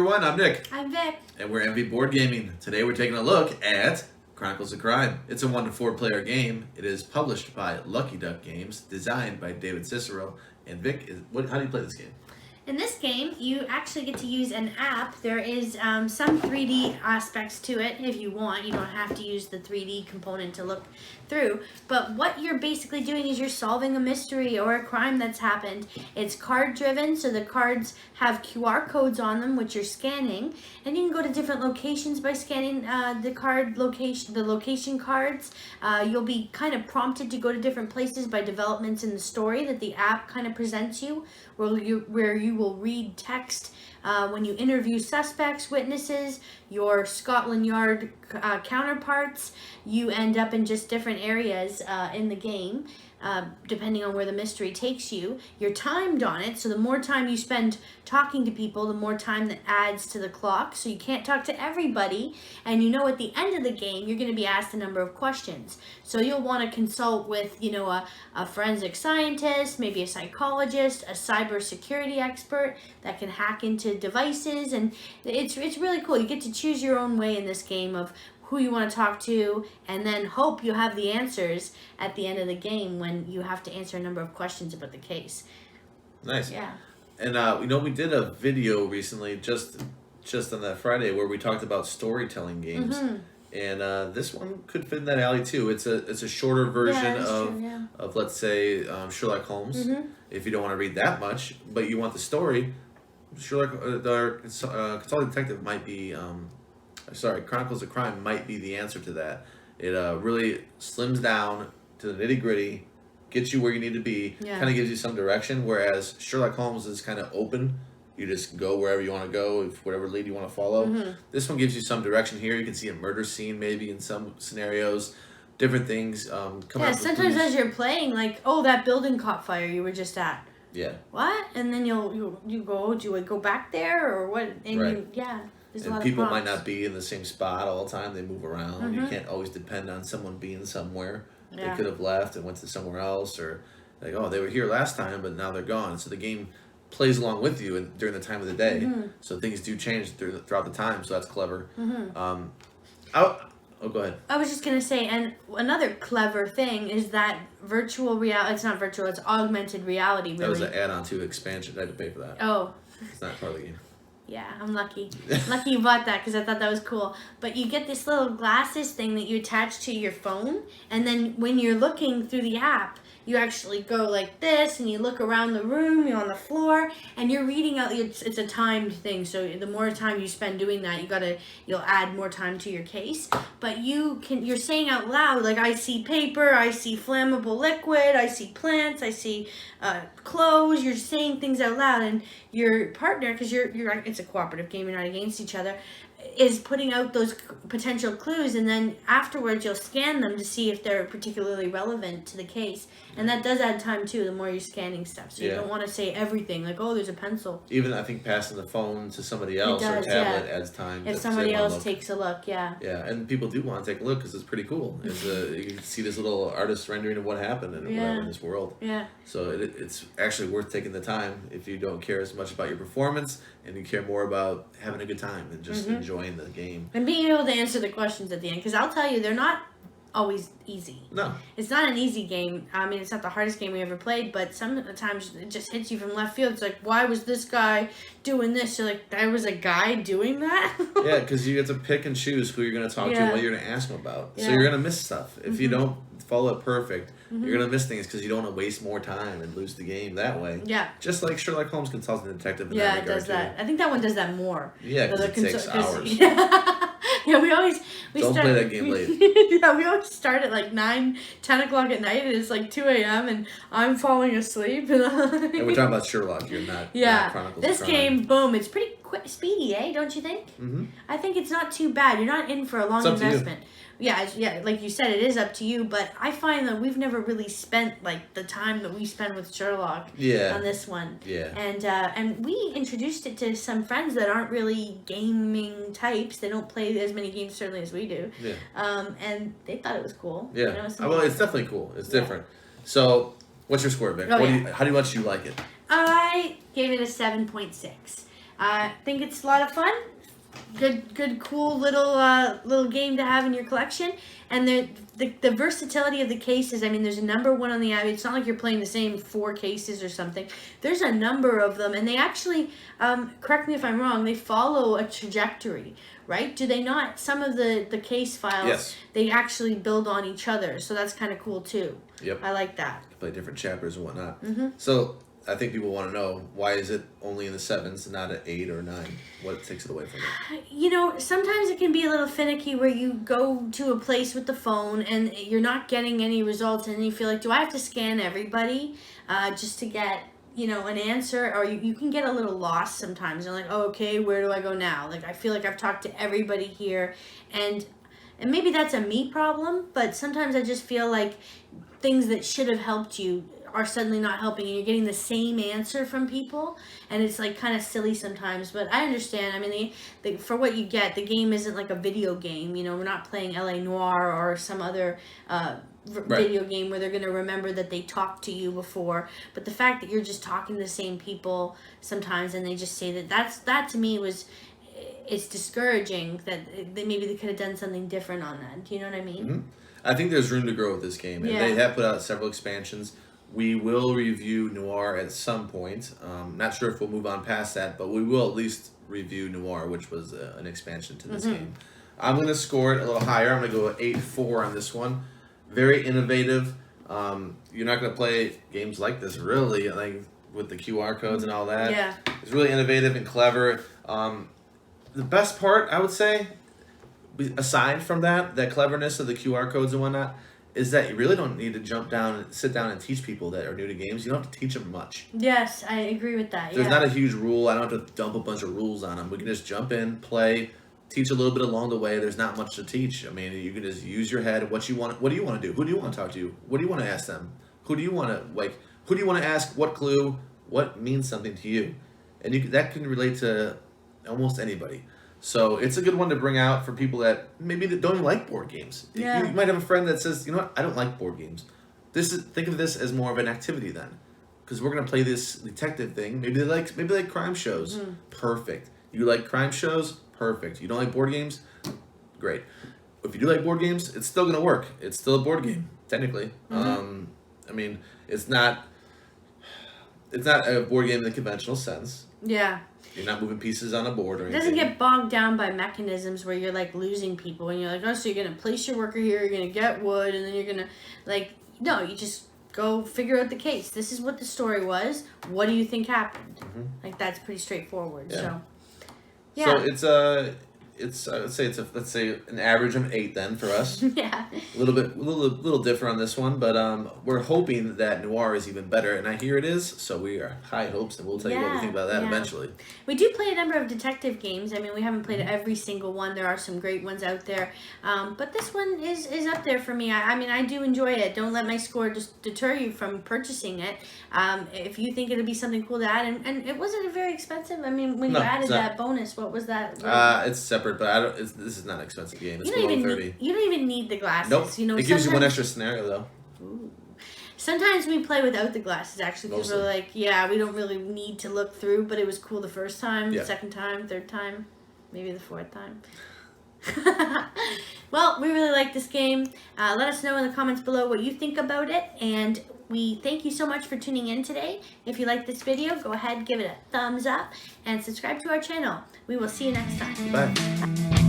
everyone, I'm Nick. I'm Vic. And we're MV Board Gaming. Today we're taking a look at Chronicles of Crime. It's a 1 to 4 player game. It is published by Lucky Duck Games, designed by David Cicero. And Vic, how do you play this game? In this game, you actually get to use an app. There is some 3D aspects to it if you want. You don't have to use the 3D component to look through. But what you're basically doing is you're solving a mystery or a crime that's happened. It's card driven, so the cards have QR codes on them, which you're scanning. And you can go to different locations by scanning the location cards. You'll be kind of prompted to go to different places by developments in the story that the app kind of presents you, where you will read text when you interview suspects, witnesses, your Scotland Yard counterparts. You end up in just different areas in the game, depending on where the mystery takes you. You're timed on it, so the more time you spend talking to people, the more time that adds to the clock. So you can't talk to everybody, and you know at the end of the game you're going to be asked a number of questions. So you'll want to consult with, a forensic scientist, maybe a psychologist, a cybersecurity expert that can hack into devices, and it's really cool. You get to choose your own way in this game of who you want to talk to, and then hope you have the answers at the end of the game when you have to answer a number of questions about the case. Nice. Yeah. And we did a video recently, just on that Friday, where we talked about storytelling games. Mm-hmm. And this one could fit in that alley too. It's a shorter version of let's say Sherlock Holmes. Mm-hmm. If you don't want to read that much, but you want the story, Consulting Detective might be. Chronicles of Crime might be the answer to that. It really slims down to the nitty gritty, gets you where you need to be, kind of gives you some direction. Whereas Sherlock Holmes is kind of open. You just go wherever you want to go, if whatever lead you want to follow. Mm-hmm. This one gives you some direction here. You can see a murder scene maybe in some scenarios, different things. Sometimes as you're playing, like, oh, that building caught fire you were just at. Yeah. What? And then you go, do you go back there or what? And right. And people might not be in the same spot all the time. They move around. Mm-hmm. You can't always depend on someone being somewhere. Yeah. They could have left and went to somewhere else, or like, oh, they were here last time, but now they're gone. So the game plays along with you during the time of the day. Mm-hmm. So things do change throughout the time. So that's clever. Mm-hmm. Go ahead. I was just going to say, and another clever thing is that virtual reality, it's not virtual, it's augmented reality. Really. That was an add-on to expansion. I had to pay for that. Oh. It's not part of the game. Yeah, I'm lucky. Lucky you bought that because I thought that was cool. But you get this little glasses thing that you attach to your phone, and then when you're looking through the app, you actually go like this, and you look around the room, you're on the floor, and you're reading out. It's a timed thing, so the more time you spend doing that, you'll add more time to your case. But you're saying out loud, like, I see paper, I see flammable liquid, I see plants, I see clothes. You're saying things out loud, and your partner, because it's a cooperative game, you're not against each other, is putting out those potential clues, and then afterwards you'll scan them to see if they're particularly relevant to the case. And that does add time too, the more you're scanning stuff. So you don't want to say everything, like, oh, there's a pencil. Even I think passing the phone to somebody else or tablet adds time. If somebody else takes a look, Yeah, and people do want to take a look because it's pretty cool. You can see this little artist rendering of what happened and whatever in this world. Yeah. So it's actually worth taking the time if you don't care as much about your performance and you care more about having a good time and just enjoying the game. And being able to answer the questions at the end, because I'll tell you, they're not always easy. No. It's not an easy game. I mean, it's not the hardest game we ever played, but sometimes it just hits you from left field. It's like, why was this guy doing this? You're like, there was a guy doing that? Yeah, because you get to pick and choose who you're going to talk to and what you're going to ask them about. Yeah. So you're going to miss stuff. If you don't follow it perfect, you're going to miss things because you don't want to waste more time and lose the game that way. Yeah. Just like Sherlock Holmes Consulting Detective in that regard, it does that. I think that one does that more. Yeah, because it takes hours. Yeah, Don't play that game late. Yeah, we always start at like 9, 10 o'clock at night, and it's like 2 a.m. and I'm falling asleep. And we're talking about Sherlock. You're not. Yeah. Chronicles this game, boom, it's pretty quick, speedy, Don't you think? Mm-hmm. I think it's not too bad. You're not in for a long investment. Yeah, like you said, it is up to you, but I find that we've never really spent like the time that we spend with Sherlock on this one. Yeah. And we introduced it to some friends that aren't really gaming types. They don't play as many games certainly as we do. Yeah. And they thought it was cool. Yeah. Well, it's definitely cool. It's different. So, what's your score, Vic? How much do you like it? I gave it a 7.6. I think it's a lot of fun. Good, cool little game to have in your collection, and the versatility of the cases. I mean, there's a number one on the app. It's not like you're playing the same 4 cases or something. There's a number of them, and they actually, correct me if I'm wrong, they follow a trajectory, right? Do they not? Some of the case files, yes, they actually build on each other, so that's kind of cool too. Yep, I like that. You play different chapters and whatnot. Mm-hmm. So I think people want to know, why is it only in the 7s and not at 8 or 9? What takes it away from it? You know, sometimes it can be a little finicky where you go to a place with the phone and you're not getting any results, and you feel like, do I have to scan everybody just to get, you know, an answer? Or you can get a little lost sometimes. You're like, oh, okay, where do I go now? Like, I feel like I've talked to everybody here, and maybe that's a me problem, but sometimes I just feel like things that should have helped you are suddenly not helping, and you're getting the same answer from people, and it's like kind of silly sometimes. But I understand. I mean, for what you get, the game isn't like a video game. You know, we're not playing LA Noire or some other video game where they're going to remember that they talked to you before. But the fact that you're just talking to the same people sometimes, and they just say that to me it's discouraging. That maybe they could have done something different on that. Do you know what I mean? Mm-hmm. I think there's room to grow with this game, and they have put out several expansions. We will review Noir at some point. Not sure if we'll move on past that, but we will at least review Noir, which was an expansion to this game. I'm going to score it a little higher. I'm going to go 8-4 on this one. Very innovative. You're not going to play games like this, really, like with the QR codes and all that. Yeah. It's really innovative and clever. The best part, I would say, aside from that cleverness of the QR codes and whatnot, is that you really don't need to sit down and teach people that are new to games. You don't have to teach them much. Yes, I agree with that. There's not a huge rule. I don't have to dump a bunch of rules on them. We can just jump in, play, teach a little bit along the way. There's not much to teach. I mean, you can just use your head. What do you want to do? Who do you want to talk to? What do you want to ask them? Who do you want to ask? What clue? What means something to you? And that can relate to almost anybody. So it's a good one to bring out for people that maybe don't even like board games. Yeah. You might have a friend that says, you know what, I don't like board games. Think of this as more of an activity then, because we're gonna play this detective thing. Maybe they like crime shows. Mm-hmm. Perfect. You like crime shows? Perfect. You don't like board games? Great. If you do like board games, it's still gonna work. It's still a board game technically. Mm-hmm. I mean, it's not a board game in the conventional sense. Yeah. You're not moving pieces on a board or anything. It doesn't get bogged down by mechanisms where you're like losing people and you're like, oh, so you're going to place your worker here, you're going to get wood, and then you're going to, like, no, you just go figure out the case. This is what the story was. What do you think happened? Mm-hmm. Like, that's pretty straightforward. Yeah. So, yeah. So let's say an average of 8 then for us. Yeah. A little different on this one, but we're hoping that Noir is even better, and I hear it is. So we are high hopes, and we'll tell you what we think about that eventually. We do play a number of detective games. I mean, we haven't played every single one. There are some great ones out there, but this one is up there for me. I mean, I do enjoy it. Don't let my score just deter you from purchasing it. If you think it'll be something cool to add, and it wasn't very expensive. I mean, when you added that bonus, what was that? It's separate. But this is not an expensive game. It's below $30. You don't even need the glasses. Nope. You know, it gives you one extra scenario though. Ooh. Sometimes we play without the glasses actually because we're like, we don't really need to look through. But it was cool the first time, the second time, third time, maybe the fourth time. Well, we really like this game. Let us know in the comments below what you think about it, and we thank you so much for tuning in today. If you like this video, go ahead, give it a thumbs up, and subscribe to our channel. We will see you next time. Bye.